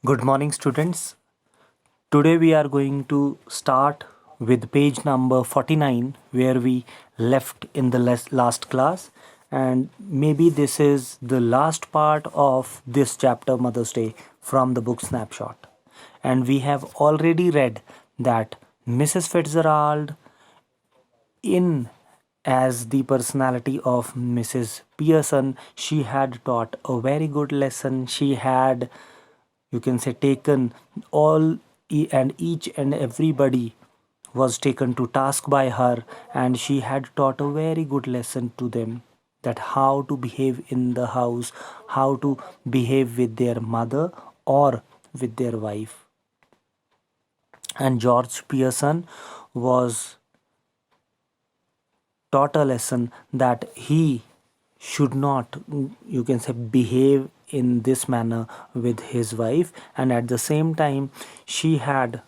Good morning, students. Today we are going to start with page number 49, where we left in the last class. And maybe this is the last part of this chapter, Mother's Day, from the book Snapshot. And we have already read that Mrs. Fitzgerald, in as the personality of Mrs. Pearson, she had taught a very good lesson. She had, you can say, taken all and each and everybody was taken to task by her, and she had taught a very good lesson to them, that how to behave in the house, how to behave with their mother or with their wife. And George Pearson was taught a lesson that he should not, you can say, behave in this manner with his wife. And at the same time, she had,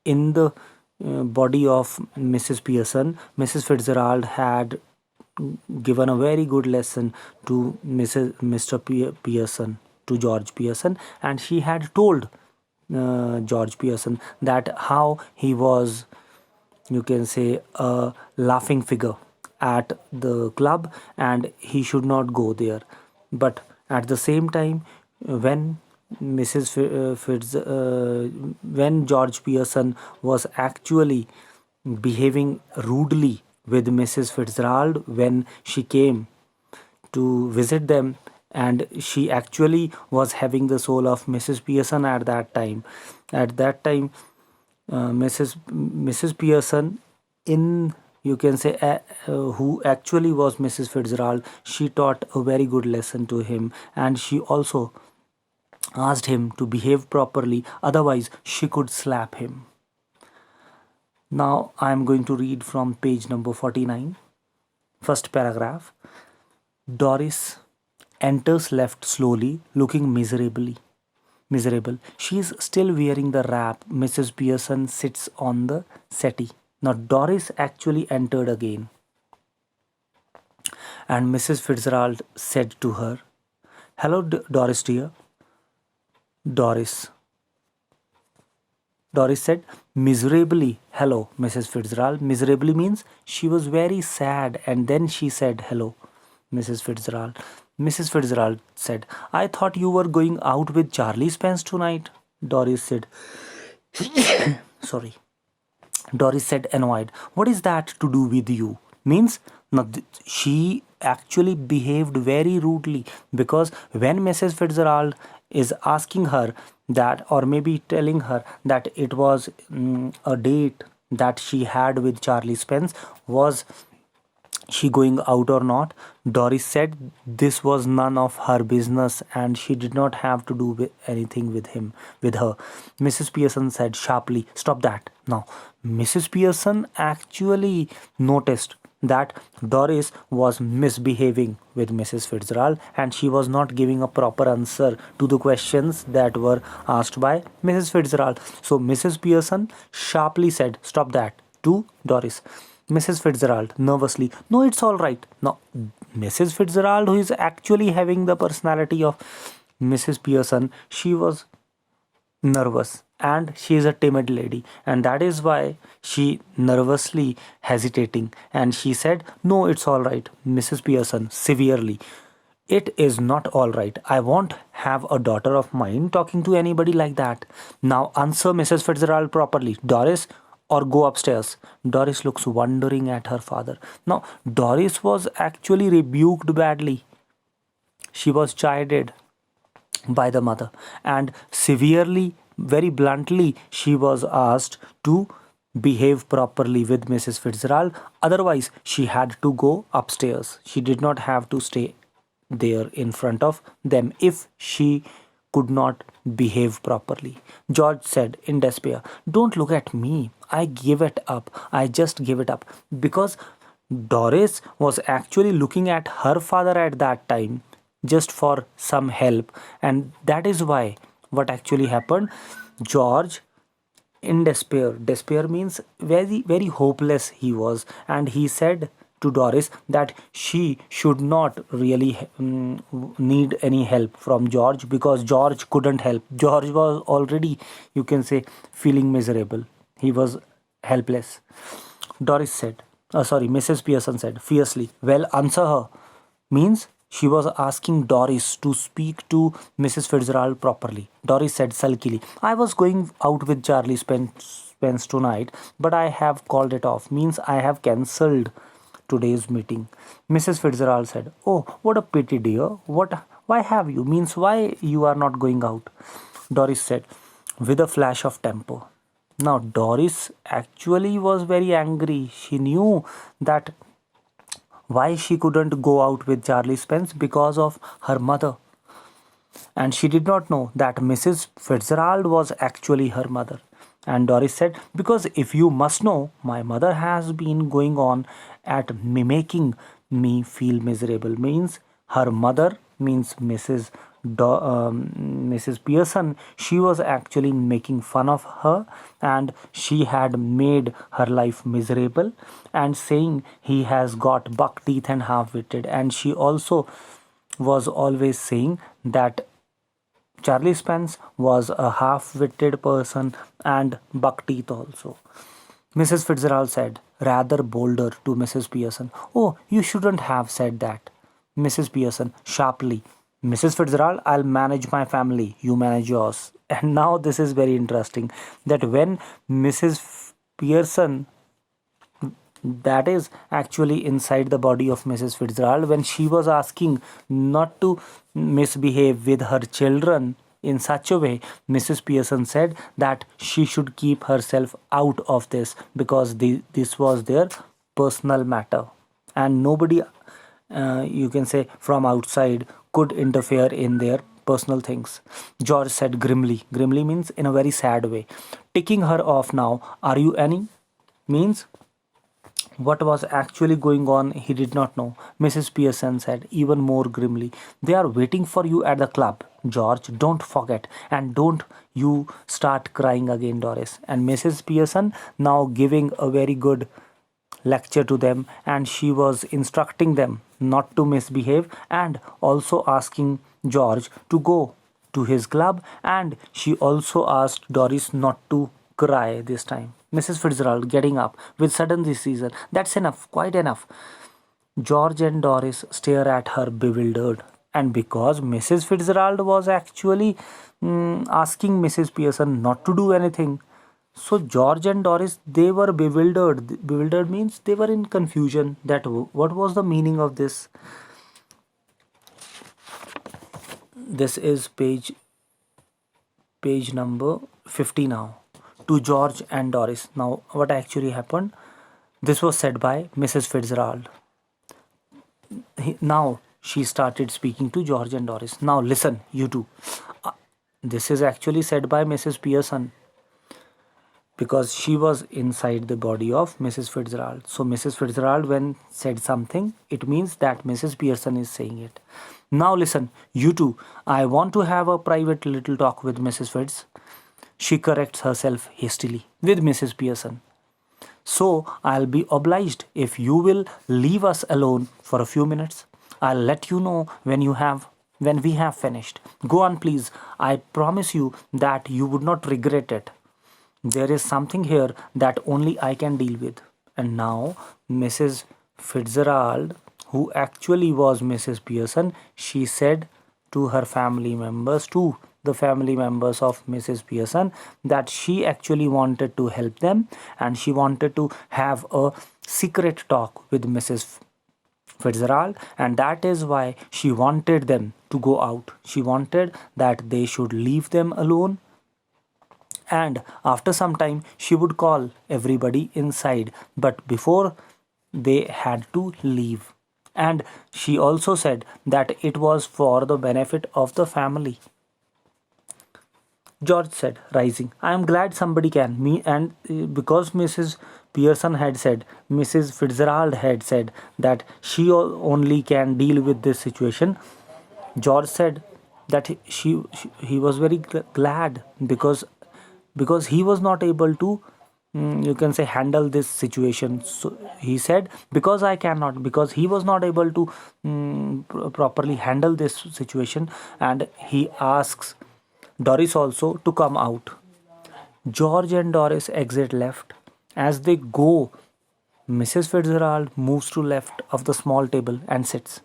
in the body of Mrs. Pearson, Mrs. Fitzgerald had given a very good lesson to Mr. Pearson, to George Pearson, and she had told George Pearson that how he was, you can say, a laughing figure at the club and he should not go there. But at the same time, when when George Pearson was actually behaving rudely with Mrs. Fitzgerald when she came to visit them, and she actually was having the soul of Mrs. Pearson at that time. At that time, Mrs. Pearson, in, you can say, who actually was Mrs. Fitzgerald, she taught a very good lesson to him, and she also asked him to behave properly, otherwise she could slap him. Now I am going to read from page number 49, first paragraph. Doris enters left slowly, looking miserable. She is still wearing the wrap. Mrs. Pearson sits on the settee. Now Doris actually entered again, and Mrs. Fitzgerald said to her, "Hello, Doris dear." Doris. Doris said miserably, "Hello, Mrs. Fitzgerald." Miserably means she was very sad, and then she said, "Hello, Mrs. Fitzgerald." Mrs. Fitzgerald said, "I thought you were going out with Charlie Spence tonight." Doris said, sorry. Doris said, annoyed. "What is that to do with you?" Means, now she actually behaved very rudely, because when Mrs. Fitzgerald is asking her that, or maybe telling her that it was a date that she had with Charlie Spence, was she going out or not, Doris said this was none of her business and she did not have to do anything with her. Mrs. Pearson said sharply, "Stop that." Now, Mrs. Pearson actually noticed that Doris was misbehaving with Mrs. Fitzgerald and she was not giving a proper answer to the questions that were asked by Mrs. Fitzgerald. So Mrs. Pearson sharply said, "Stop that," to Doris. Mrs. Fitzgerald nervously, "No, it's all right." Now, Mrs. Fitzgerald, who is actually having the personality of Mrs. Pearson, she was nervous and she is a timid lady, and that is why she nervously hesitating, and she said, "No, it's all right." Mrs. Pearson severely, "It is not all right. I won't have a daughter of mine talking to anybody like that. Now answer Mrs. Fitzgerald properly, Doris, or go upstairs." Doris looks wondering at her father. Now, Doris was actually rebuked badly. She was chided by the mother, and severely, very bluntly, she was asked to behave properly with Mrs. Fitzgerald. Otherwise, she had to go upstairs. She did not have to stay there in front of them if she could not behave properly. George said in despair, "Don't look at me. I give it up. I just give it up." Because Doris was actually looking at her father at that time just for some help, and that is why what actually happened. George, in despair, despair means very hopeless he was, and he said to Doris that she should not really need any help from George, because George couldn't help. George was already, you can say, feeling miserable. He was helpless. Doris said, sorry, Mrs. Pearson said fiercely, "Well, answer her." Means she was asking Doris to speak to Mrs. Fitzgerald properly. Doris said sulkily, "I was going out with Charlie Spence tonight, but I have called it off. Means I have cancelled today's meeting." Mrs. Fitzgerald said, "Oh, what a pity, dear. Why have you? Means why you are not going out?" Doris said, with a flash of temper. Now, Doris actually was very angry. She knew that why she couldn't go out with Charlie Spence, because of her mother. And she did not know that Mrs. Fitzgerald was actually her mother. And Doris said, "Because if you must know, my mother has been going on at making me feel miserable." Means her mother, means Mrs. Pearson, she was actually making fun of her, and she had made her life miserable and saying he has got buck teeth and half witted. And she also was always saying that Charlie Spence was a half witted person and buck teeth also. Mrs. Fitzgerald said, rather bolder, to Mrs. Pearson, "Oh, you shouldn't have said that." Mrs. Pearson sharply, "Mrs. Fitzgerald, I'll manage my family, you manage yours." And now this is very interesting, that when Mrs. Pearson, that is actually inside the body of Mrs. Fitzgerald, when she was asking not to misbehave with her children in such a way, Mrs. Pearson said that she should keep herself out of this, because this was their personal matter, and nobody, you can say, from outside could interfere in their personal things. George said grimly. Grimly means in a very sad way. Ticking her off now. "Are you any?" Means what was actually going on, he did not know. Mrs. Pearson said even more grimly, "They are waiting for you at the club, George. Don't forget. And don't you start crying again, Doris." And Mrs. Pearson now giving a very good lecture to them, and she was instructing them not to misbehave, and also asking George to go to his club, and she also asked Doris not to cry this time. Mrs. Fitzgerald getting up with sudden decision, "That's enough, quite enough." George and Doris stare at her bewildered, and because Mrs. Fitzgerald was actually asking Mrs. Pearson not to do anything, so George and Doris, they were bewildered. Bewildered means they were in confusion that what was the meaning of this. This is page number 50 now. To George and Doris. Now, what actually happened? This was said by Mrs. Fitzgerald. Now she started speaking to George and Doris. "Now listen, you two." This is actually said by Mrs. Pearson, because she was inside the body of Mrs. Fitzgerald. So Mrs. Fitzgerald, when said something, it means that Mrs. Pearson is saying it. "Now listen, you two. I want to have a private little talk with Mrs. Fitz." She corrects herself hastily. "With Mrs. Pearson. So I'll be obliged if you will leave us alone for a few minutes. I'll let you know when we have finished. Go on, please. I promise you that you would not regret it. There is something here that only I can deal with." And now Mrs. Fitzgerald, who actually was Mrs. Pearson, she said to her family members, to the family members of Mrs. Pearson, that she actually wanted to help them, and she wanted to have a secret talk with Mrs. Fitzgerald, and that is why she wanted them to go out. She wanted that they should leave them alone, and after some time she would call everybody inside, but before they had to leave. And she also said that it was for the benefit of the family. George said, rising, "I am glad somebody can." Me and because Mrs. Pearson had said, Mrs. Fitzgerald had said that she only can deal with this situation. George said that he was very glad, because he was not able to you can say, handle this situation? So he said, because I cannot, because he was not able to properly handle this situation, and he asks Doris also to come out. George and Doris exit left. As they go, Mrs. Fitzgerald moves to left of the small table and sits.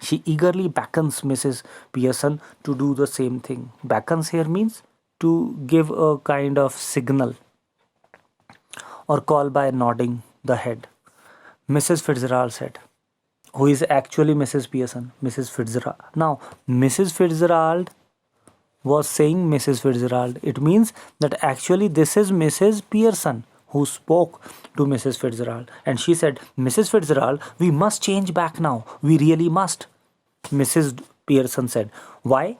She eagerly beckons Mrs. Pearson to do the same thing. Beckons here means to give a kind of signal or call by nodding the head. Mrs. Fitzgerald said, who is actually Mrs. Pearson? Mrs. Fitzgerald. Now, Mrs. Fitzgerald was saying Mrs. Fitzgerald. It means that actually this is Mrs. Pearson who spoke to Mrs. Fitzgerald. And she said, Mrs. Fitzgerald, we must change back now. We really must. Mrs. Pearson said, why?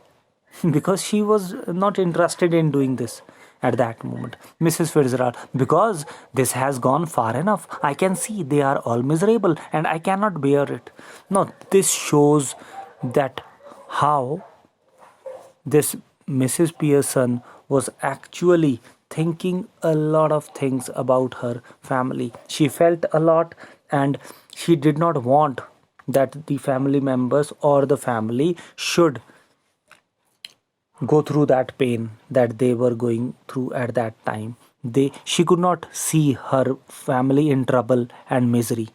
Because she was not interested in doing this at that moment. Mrs. Fitzgerald, because this has gone far enough. I can see they are all miserable and I cannot bear it. Now, this shows that how this Mrs. Pearson was actually thinking a lot of things about her family. She felt a lot, and she did not want that the family members or the family should go through that pain that they were going through at that time. She could not see her family in trouble and misery.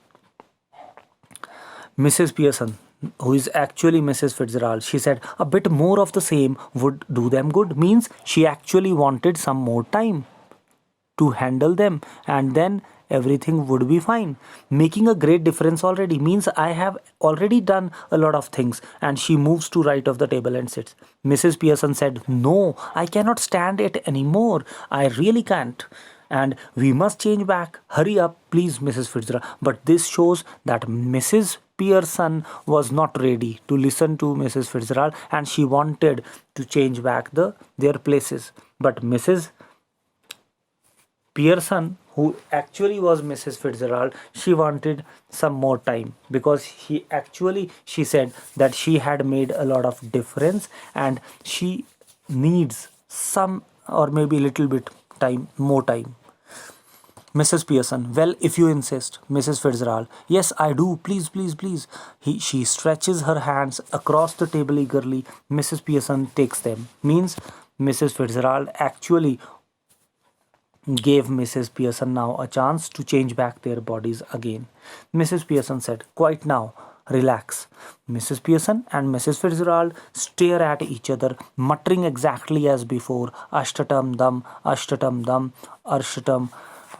Mrs. Pearson, who is actually Mrs. Fitzgerald, she said a bit more of the same would do them good. Means she actually wanted some more time to handle them, and then everything would be fine. Making a great difference already means I have already done a lot of things. And she moves to right of the table and sits. Mrs. Pearson said, no, I cannot stand it anymore. I really can't. And we must change back. Hurry up, please, Mrs. Fitzgerald. But this shows that Mrs. Pearson was not ready to listen to Mrs. Fitzgerald, and she wanted to change back their places. But Mrs. Pearson, who actually was Mrs. Fitzgerald, she wanted some more time, because she said that she had made a lot of difference and she needs some, or maybe a little bit more time. Mrs. Pearson, well, if you insist. Mrs. Fitzgerald, yes, I do. Please, please, please. She stretches her hands across the table eagerly. Mrs. Pearson takes them. Means Mrs. Fitzgerald actually gave Mrs. Pearson now a chance to change back their bodies again. Mrs. Pearson said, quite now, relax. Mrs. Pearson and Mrs. Fitzgerald stare at each other, muttering exactly as before, Ashtatam dam, Arshtatam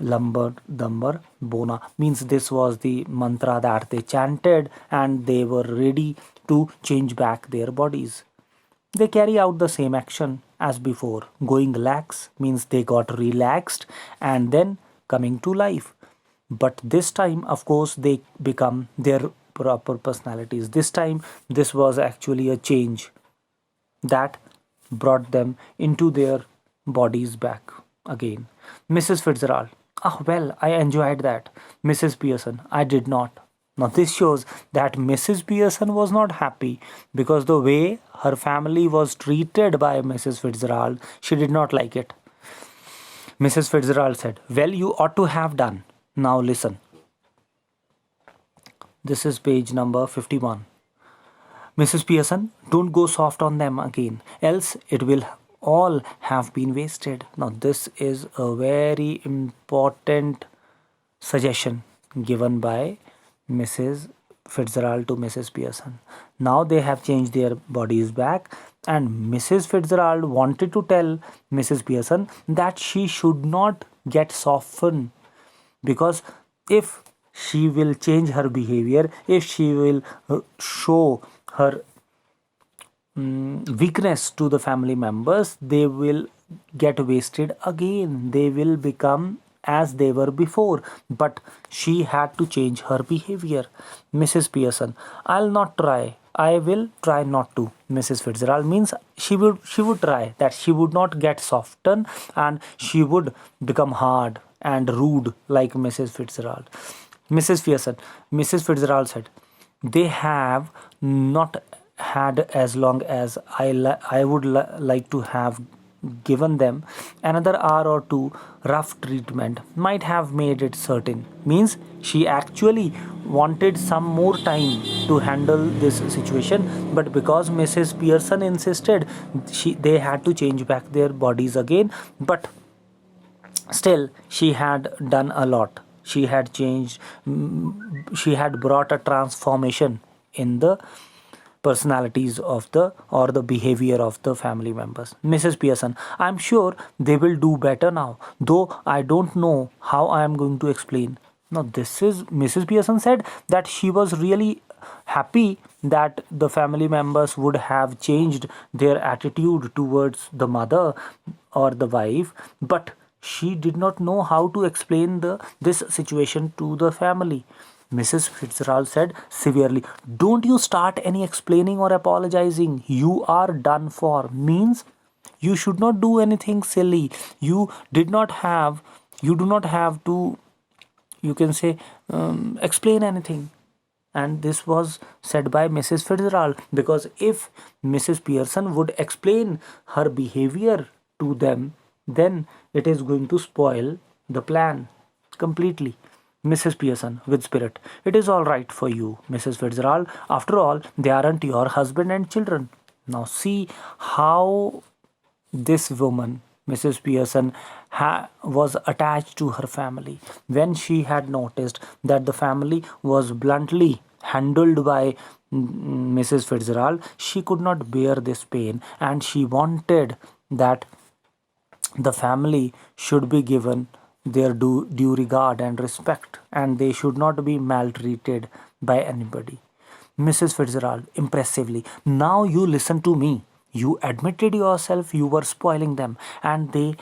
Lambar Dambar Bona. Means this was the mantra that they chanted, and they were ready to change back their bodies. They carry out the same action as before. Going lax means they got relaxed and then coming to life. But this time, of course, they become their proper personalities. This time, this was actually a change that brought them into their bodies back again. Mrs. Fitzgerald, ah, well, I enjoyed that. Mrs. Pearson, I did not. Now, this shows that Mrs. Pearson was not happy, because the way her family was treated by Mrs. Fitzgerald, she did not like it. Mrs. Fitzgerald said, well, you ought to have done. Now listen. This is page number 51. Mrs. Pearson, don't go soft on them again, else it will all have been wasted. Now, this is a very important suggestion given by Mrs. Fitzgerald to Mrs. Pearson. Now they have changed their bodies back, and Mrs. Fitzgerald wanted to tell Mrs. Pearson that she should not get softened, because if she will change her behavior, if she will show her weakness to the family members, they will get wasted again. They will become as they were before. But she had to change her behavior. Mrs. Pearson, I'll not try. I will try not to. Mrs. Fitzgerald means she would try that she would not get softened, and she would become hard and rude like Mrs. Fitzgerald. Mrs. Fitzgerald said, they have not had as long as I would like to have given them another hour or two, rough treatment might have made it certain. Means she actually wanted some more time to handle this situation, but because Mrs. Pearson insisted, they had to change back their bodies again. But still, she had done a lot. She had changed, she had brought a transformation in the personalities of the or the behavior of the family members. Mrs. Pearson, I'm sure they will do better now, though I don't know how I am going to explain. Now, this is Mrs. Pearson said that she was really happy that the family members would have changed their attitude towards the mother or the wife, but she did not know how to explain this situation to the family. Mrs. Fitzgerald said severely, don't you start any explaining or apologizing. You are done for. Means you should not do anything silly. You do not have to, you can say, explain anything. And this was said by Mrs. Fitzgerald, because if Mrs. Pearson would explain her behavior to them, then it is going to spoil the plan completely. Mrs. Pearson, with spirit, it is all right for you, Mrs. Fitzgerald. After all, they aren't your husband and children. Now, see how this woman, Mrs. Pearson, was attached to her family. When she had noticed that the family was bluntly handled by Mrs. Fitzgerald, she could not bear this pain, and she wanted that the family should be given their due regard and respect, and they should not be maltreated by anybody. Mrs. Fitzgerald, impressively, now you listen to me. You admitted yourself you were spoiling them, and they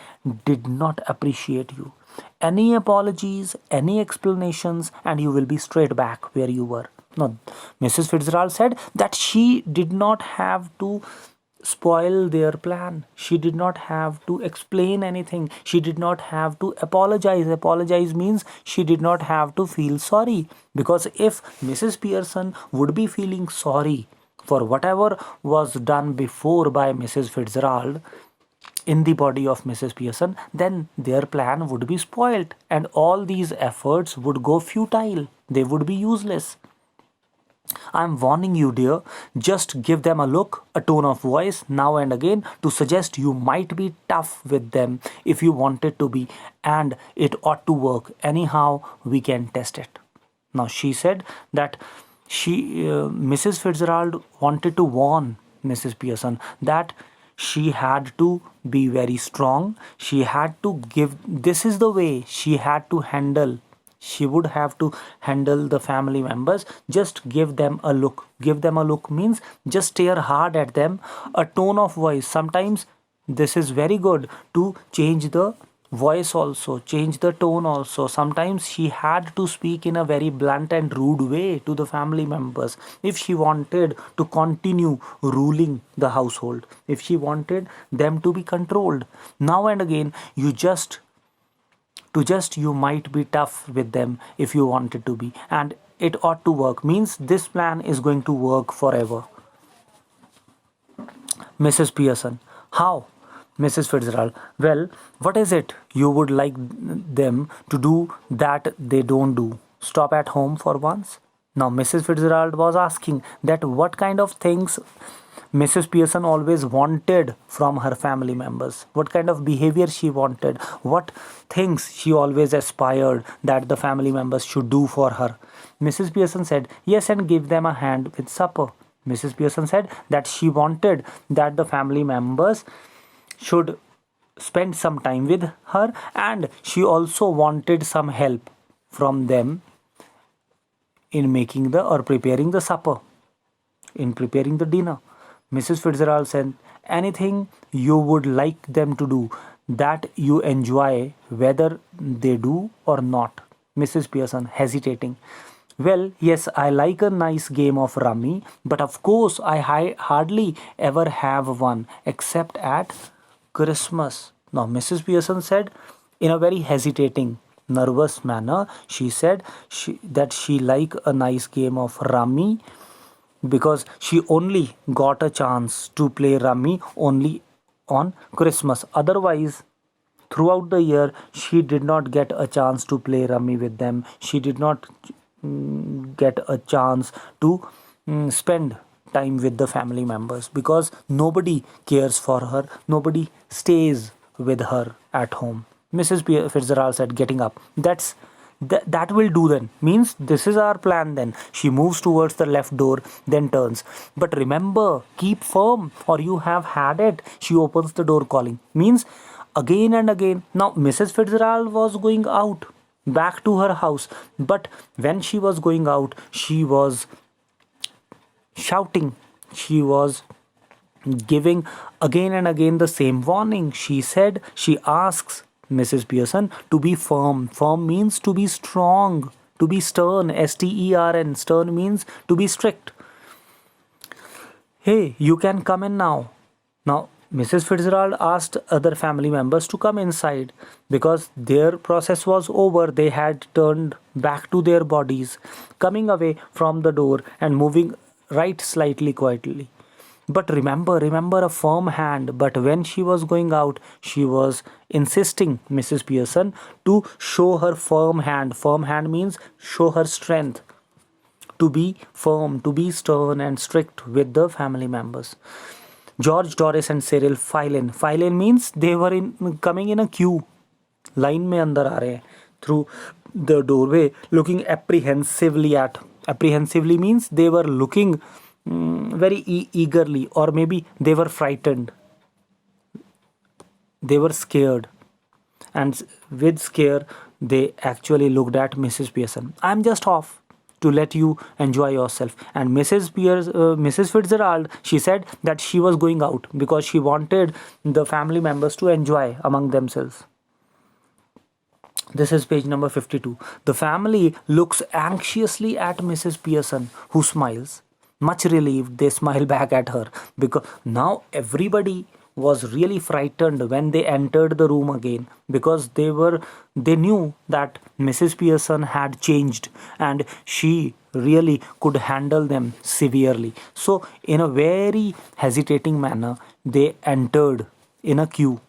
did not appreciate you. Any apologies, any explanations, and you will be straight back where you were. No, Mrs. Fitzgerald said that she did not have to spoil their plan. She did not have to explain anything. She did not have to apologize. Apologize means she did not have to feel sorry. Because if Mrs. Pearson would be feeling sorry for whatever was done before by Mrs. Fitzgerald in the body of Mrs. Pearson, then their plan would be spoilt and all these efforts would go futile. They would be useless. I'm warning you, dear. Just give them a look, a tone of voice now and again to suggest you might be tough with them if you wanted to be, and it ought to work. Anyhow, we can test it. Now, she said that Mrs. Fitzgerald wanted to warn Mrs. Pearson that she had to be very strong. She had to give, this is the way she had to handle, she would have to handle the family members. Just give them a look. Give them a look means just stare hard at them. A tone of voice, sometimes this is very good to change the voice also, change the tone also. Sometimes she had to speak in a very blunt and rude way to the family members if she wanted to continue ruling the household, if she wanted them to be controlled. Now and again, you might be tough with them if you wanted to be, and it ought to work means this plan is going to work forever. Mrs. Pearson, how? Mrs. Fitzgerald, well, what is it you would like them to do that they don't do? Stop at home for once? Now, Mrs. Fitzgerald was asking that what kind of things Mrs. Pearson always wanted from her family members, what kind of behavior she wanted, what things she always aspired that the family members should do for her. Mrs. Pearson said, yes, and give them a hand with supper. Mrs. Pearson said that she wanted that the family members should spend some time with her, and she also wanted some help from them in making the or preparing the supper, in preparing the dinner. Mrs. Fitzgerald said, anything you would like them to do that you enjoy, whether they do or not. Mrs. Pearson, hesitating. Well, yes, I like a nice game of rummy, but of course I hardly ever have one except at Christmas. Now, Mrs. Pearson said in a very hesitating, nervous manner, she said that she like a nice game of rummy because she only got a chance to play rummy only on Christmas. Otherwise, throughout the year, she did not get a chance to play rummy with them. She did not get a chance to spend time with the family members because nobody cares for her, nobody stays with her at home. Mrs. Fitzgerald said, getting up. That will do then. Means this is our plan then. She moves towards the left door, then turns. But remember, keep firm or you have had it. She opens the door calling. Means again and again. Now Mrs. Fitzgerald was going out back to her house. But when she was going out, she was shouting. She was giving again and again the same warning. She asks Mrs. Pearson to be firm. Firm means to be strong, to be stern. Stern. Stern means to be strict. Hey, you can come in now. Now, Mrs. Fitzgerald asked other family members to come inside because their process was over. They had turned back to their bodies, coming away from the door and moving right slightly quietly. But remember a firm hand. But when she was going out, she was insisting, Mrs. Pearson, to show her firm hand. Firm hand means show her strength. To be firm, to be stern and strict with the family members. George, Doris and Cyril file in. File in means they were coming in a queue. Line में अंदर आ रहे हैं through the doorway, looking apprehensively means they were looking very eagerly, or maybe they were frightened, they were scared, and with scare they actually looked at Mrs. Pearson. I'm just off to let you enjoy yourself. And Mrs. Fitzgerald, she said that she was going out because she wanted the family members to enjoy among themselves. This is page number 52. The family looks anxiously at Mrs. Pearson, who smiles. Much relieved, they smile back at her because now everybody was really frightened when they entered the room again because they knew that Mrs. Pearson had changed and she really could handle them severely. So in a very hesitating manner, they entered in a queue.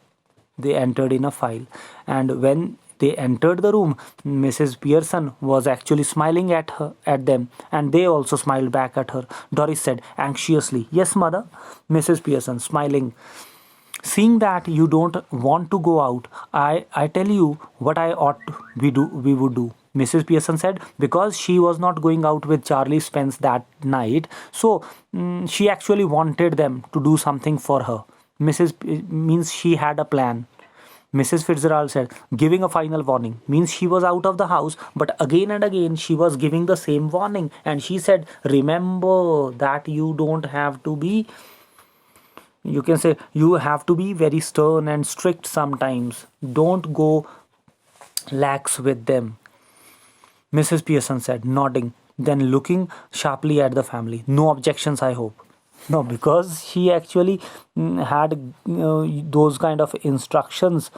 They entered in a file, and when they entered the room, Mrs. Pearson was actually smiling at them, and they also smiled back at her. Doris said anxiously, "Yes, mother." Mrs. Pearson smiling. "Seeing that you don't want to go out, I tell you what we would do." Mrs. Pearson said because she was not going out with Charlie Spence that night, so she actually wanted them to do something for her. Means she had a plan. Mrs. Fitzgerald said, giving a final warning. Means she was out of the house, but again and again she was giving the same warning. And she said, remember that you don't have to be, you can say, you have to be very stern and strict sometimes. Don't go lax with them. Mrs. Pearson said, nodding, then looking sharply at the family. No objections, I hope. No, because she actually had those kind of instructions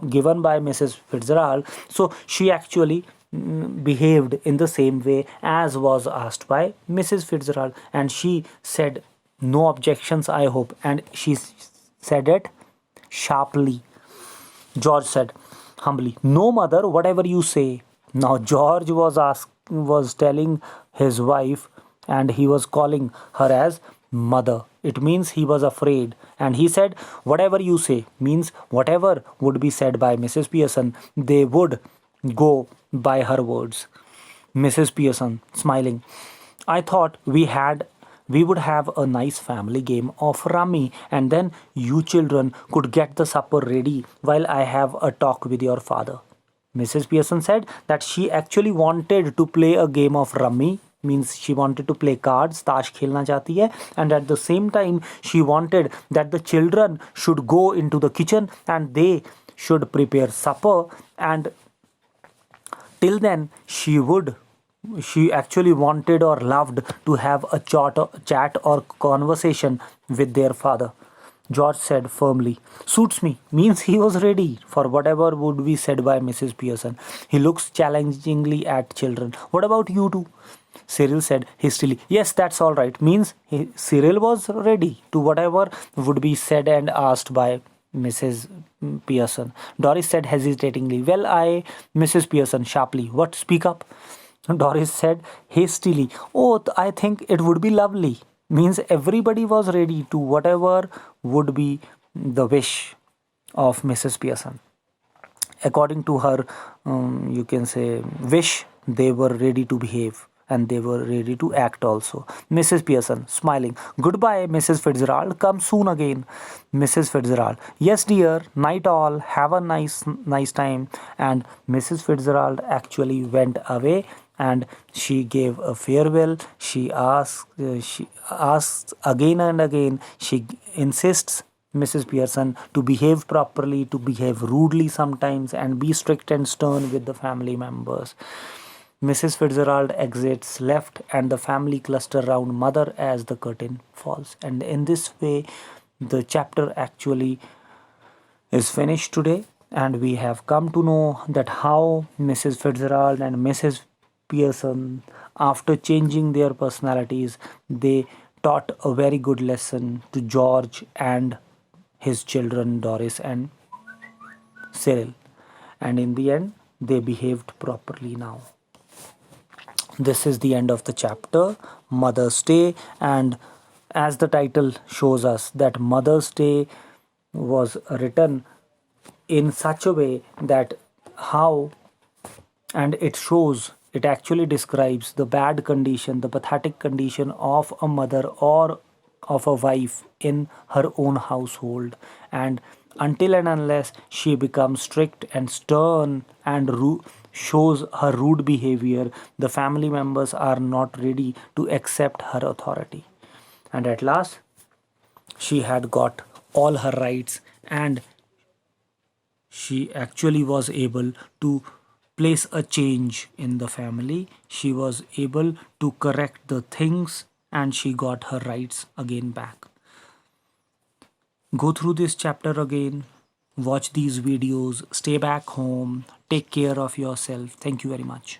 given by Mrs. Fitzgerald. So she actually behaved in the same way as was asked by Mrs. Fitzgerald. And she said, no objections, I hope. And she said it sharply. George said humbly, no, mother, whatever you say. Now George was telling his wife, and he was calling her as mother. It means he was afraid, and he said whatever you say, means whatever would be said by Mrs. Pearson, they would go by her words. Mrs. Pearson smiling, I thought we would have a nice family game of rummy, and then you children could get the supper ready while I have a talk with your father. Mrs. Pearson said that she actually wanted to play a game of rummy, means she wanted to play cards, ताश खेलना चाहती है, and at the same time she wanted that the children should go into the kitchen and they should prepare supper, and till then she actually wanted or loved to have a chat or conversation with their father. George said firmly. Suits me. Means he was ready for whatever would be said by Mrs. Pearson. He looks challengingly at children. What about you two? Cyril said hastily. Yes, that's all right. Means Cyril was ready to whatever would be said and asked by Mrs. Pearson. Doris said hesitatingly. Well, Mrs. Pearson sharply. What? Speak up. Doris said hastily. Oh, I think it would be lovely. Means everybody was ready to whatever would be the wish of Mrs. Pearson. According to her, you can say, wish, they were ready to behave and they were ready to act also. Mrs. Pearson, smiling. Goodbye, Mrs. Fitzgerald. Come soon again. Mrs. Fitzgerald. Yes, dear. Night all. Have a nice time. And Mrs. Fitzgerald actually went away and she gave a farewell. She asks again and again. She insists Mrs. Pearson to behave properly, to behave rudely sometimes, and be strict and stern with the family members. Mrs. Fitzgerald exits left, and the family cluster round mother as the curtain falls. And in this way, the chapter actually is finished today, and we have come to know that how Mrs. Fitzgerald and Mrs. Pearson, after changing their personalities, they taught a very good lesson to George and his children Doris and Cyril, and in the end, they behaved properly now. This is the end of the chapter, Mother's Day, and as the title shows us, that Mother's Day was written in such a way that how, and it shows, it actually describes the bad condition, the pathetic condition of a mother or of a wife in her own household, and until and unless she becomes strict and stern and shows her rude behavior, the family members are not ready to accept her authority. And at last, she had got all her rights and she actually was able to place a change in the family. She was able to correct the things and she got her rights again back. Go through this chapter again, watch these videos, stay back home, take care of yourself. Thank you very much.